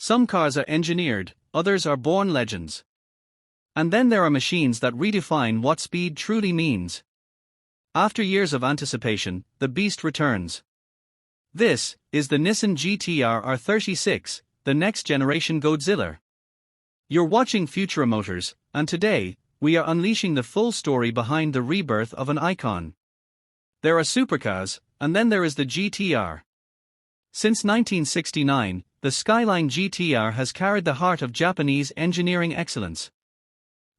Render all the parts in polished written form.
Some cars are engineered, others are born legends. And then there are machines that redefine what speed truly means. After years of anticipation, the beast returns. This is the Nissan GT-R R36, the next generation Godzilla. You're watching Futura Motors, and today, we are unleashing the full story behind the rebirth of an icon. There are supercars, and then there is the GT-R. Since 1969, the Skyline GT-R has carried the heart of Japanese engineering excellence.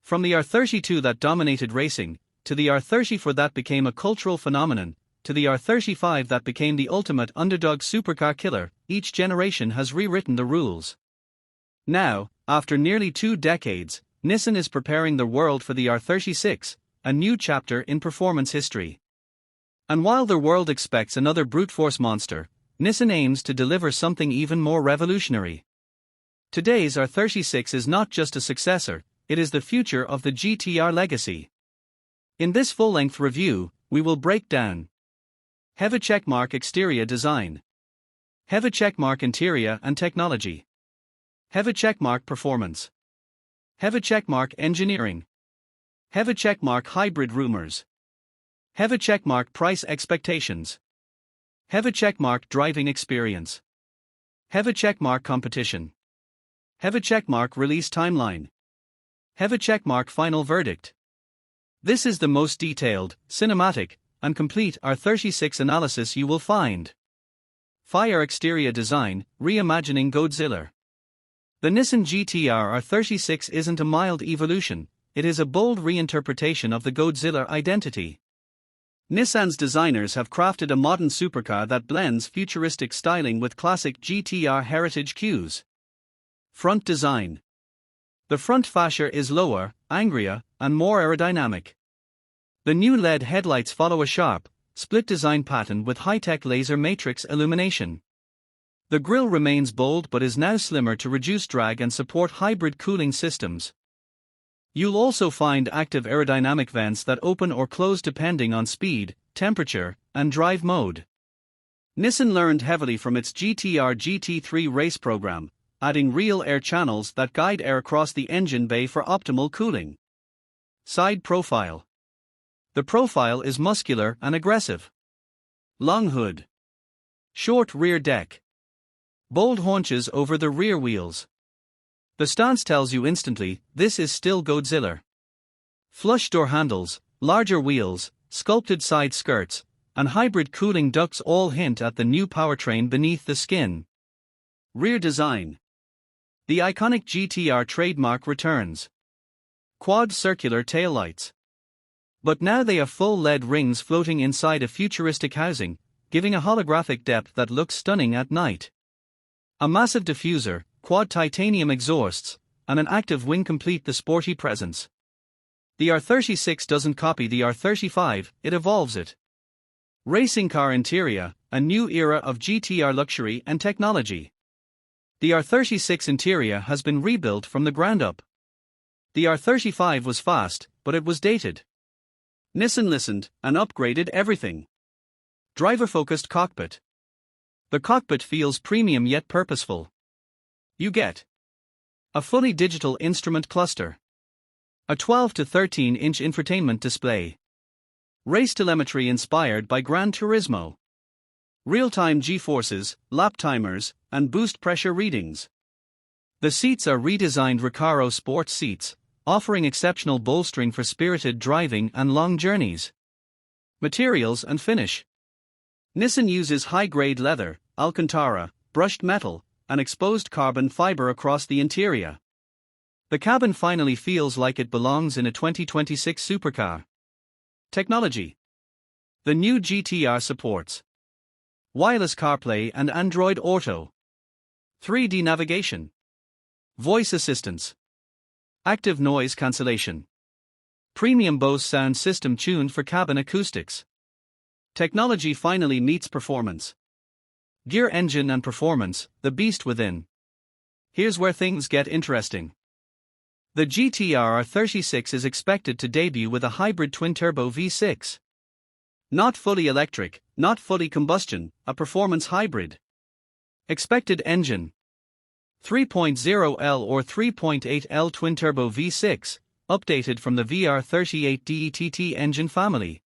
From the R32 that dominated racing, to the R34 that became a cultural phenomenon, to the R35 that became the ultimate underdog supercar killer, each generation has rewritten the rules. Now, after nearly 2 decades, Nissan is preparing the world for the R36, a new chapter in performance history. And while the world expects another brute force monster, Nissan aims to deliver something even more revolutionary. Today's R36 is not just a successor, it is the future of the GT-R legacy. In this full-length review, we will break down heavy checkmark exterior design, heavy checkmark interior and technology, heavy checkmark performance, heavy checkmark engineering, heavy checkmark hybrid rumors, heavy checkmark price expectations, heavy checkmark driving experience, heavy checkmark competition, heavy checkmark release timeline, heavy checkmark final verdict. This is the most detailed, cinematic, and complete R36 analysis you will find. Fire exterior design, reimagining Godzilla. The Nissan GT-R R36 isn't a mild evolution, it is a bold reinterpretation of the Godzilla identity. Nissan's designers have crafted a modern supercar that blends futuristic styling with classic GT-R heritage cues. Front design. The front fascia is lower, angrier, and more aerodynamic. The new LED headlights follow a sharp, split design pattern with high-tech laser matrix illumination. The grille remains bold but is now slimmer to reduce drag and support hybrid cooling systems. You'll also find active aerodynamic vents that open or close depending on speed, temperature, and drive mode. Nissan learned heavily from its GT-R GT3 race program, adding real air channels that guide air across the engine bay for optimal cooling. Side profile. The profile is muscular and aggressive. Long hood. Short rear deck. Bold haunches over the rear wheels. The stance tells you instantly, this is still Godzilla. Flush door handles, larger wheels, sculpted side skirts, and hybrid cooling ducts all hint at the new powertrain beneath the skin. Rear design. The iconic GT-R trademark returns. Quad circular taillights. But now they have full LED rings floating inside a futuristic housing, giving a holographic depth that looks stunning at night. A massive diffuser, quad titanium exhausts, and an active wing complete the sporty presence. The R36 doesn't copy the R35, it evolves it. Racing car interior, a new era of GT-R luxury and technology. The R36 interior has been rebuilt from the ground up. The R35 was fast, but it was dated. Nissan listened and upgraded everything. Driver-focused cockpit. The cockpit feels premium yet purposeful. You get a fully digital instrument cluster, a 12 to 13-inch infotainment display, race telemetry inspired by Gran Turismo, real-time G-forces, lap timers, and boost pressure readings. The seats are redesigned Recaro sports seats, offering exceptional bolstering for spirited driving and long journeys. Materials and finish. Nissan uses high-grade leather, Alcantara, brushed metal, and exposed carbon fiber across the interior. The cabin finally feels like it belongs in a 2026 supercar. Technology. The new GT-R supports wireless CarPlay and Android Auto, 3D navigation, voice assistance, active noise cancellation, premium Bose sound system tuned for cabin acoustics. Technology finally meets performance. Gear engine and performance, the beast within. Here's where things get interesting. The GT-R R36 is expected to debut with a hybrid twin-turbo V6. Not fully electric, not fully combustion, a performance hybrid. Expected engine: 3.0L or 3.8L twin-turbo V6, updated from the VR38 DETT engine family.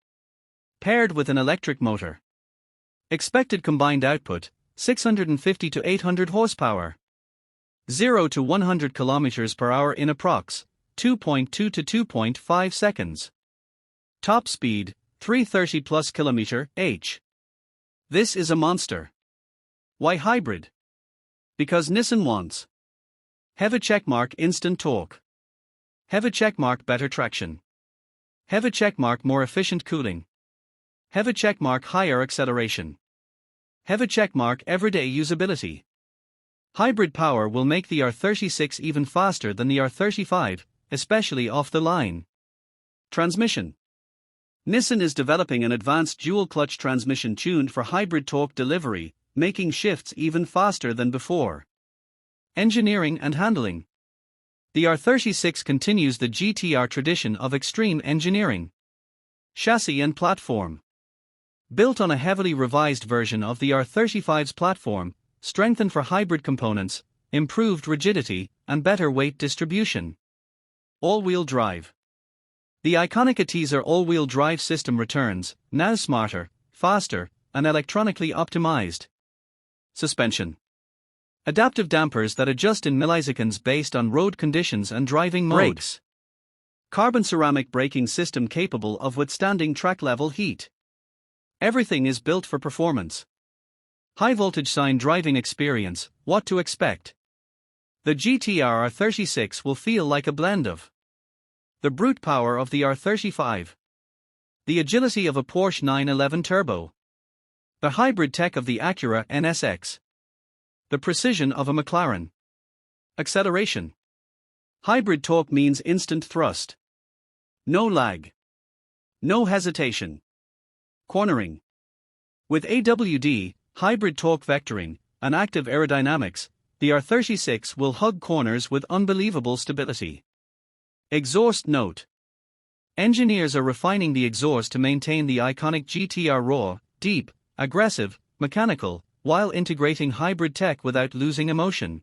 Paired with an electric motor. Expected combined output, 650 to 800 horsepower. 0 to 100 km per hour in approx. 2.2 to 2.5 seconds. Top speed, 330 plus km/h. This is a monster. Why hybrid? Because Nissan wants. Have a checkmark instant torque. Have a checkmark better traction. Have a checkmark more efficient cooling. Have a checkmark higher acceleration. Have a checkmark everyday usability. Hybrid power will make the R36 even faster than the R35, especially off the line. Transmission. Nissan is developing an advanced dual-clutch transmission tuned for hybrid torque delivery, making shifts even faster than before. Engineering and handling. The R36 continues the GT-R tradition of extreme engineering. Chassis and platform. Built on a heavily revised version of the R35's platform, strengthened for hybrid components, improved rigidity, and better weight distribution. All-wheel drive. The iconic Atizer all-wheel drive system returns, now smarter, faster, and electronically optimized. Suspension. Adaptive dampers that adjust in milliseconds based on road conditions and driving modes. Brakes. Carbon ceramic braking system capable of withstanding track-level heat. Everything is built for performance. High-voltage sign driving experience, what to expect. The GT-R R36 will feel like a blend of the brute power of the R35, the agility of a Porsche 911 Turbo, the hybrid tech of the Acura NSX, the precision of a McLaren. Acceleration. Hybrid torque means instant thrust. No lag. No hesitation. Cornering. With AWD, hybrid torque vectoring, and active aerodynamics, the R36 will hug corners with unbelievable stability. Exhaust note. Engineers are refining the exhaust to maintain the iconic GT-R raw, deep, aggressive, mechanical, while integrating hybrid tech without losing emotion.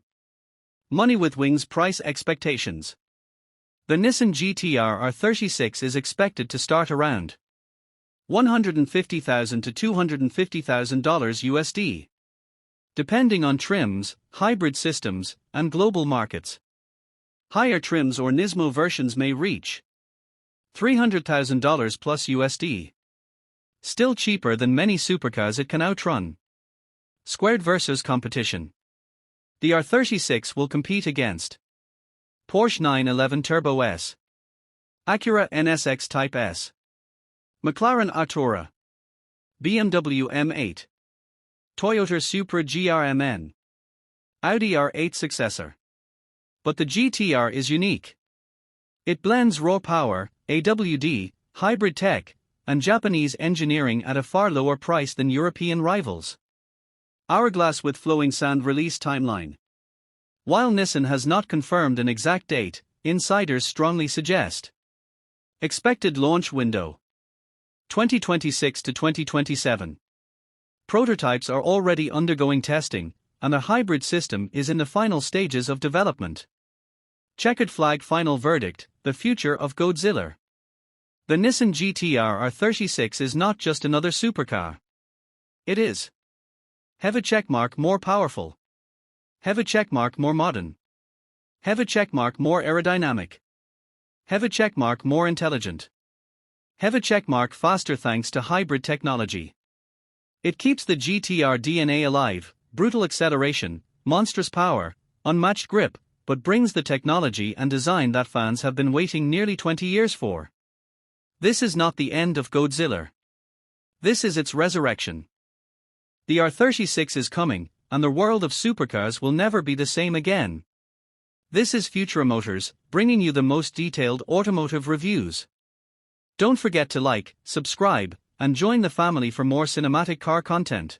Money with wings price expectations. The Nissan GT-R R36 is expected to start around $150,000 to $250,000 USD. Depending on trims, hybrid systems, and global markets. Higher trims or Nismo versions may reach $300,000 plus USD. Still cheaper than many supercars it can outrun. Squared versus competition. The R36 will compete against Porsche 911 Turbo S, Acura NSX Type S, McLaren Artura, BMW M8, Toyota Supra GRMN, Audi R8 successor. But the GT-R is unique. It blends raw power, AWD, hybrid tech, and Japanese engineering at a far lower price than European rivals. Hourglass with flowing sand release timeline. While Nissan has not confirmed an exact date, insiders strongly suggest expected launch window 2026 to 2027. Prototypes are already undergoing testing, and a hybrid system is in the final stages of development. Checkered flag final verdict, the future of Godzilla. The Nissan GT-R R36 is not just another supercar. It is. Have a checkmark more powerful. Have a checkmark more modern. Have a checkmark more aerodynamic. Have a checkmark more intelligent. Have a checkmark faster thanks to hybrid technology. It keeps the GT-R DNA alive, brutal acceleration, monstrous power, unmatched grip, but brings the technology and design that fans have been waiting nearly 20 years for. This is not the end of Godzilla. This is its resurrection. The R36 is coming, and the world of supercars will never be the same again. This is Futura Motors, bringing you the most detailed automotive reviews. Don't forget to like, subscribe, and join the family for more cinematic car content.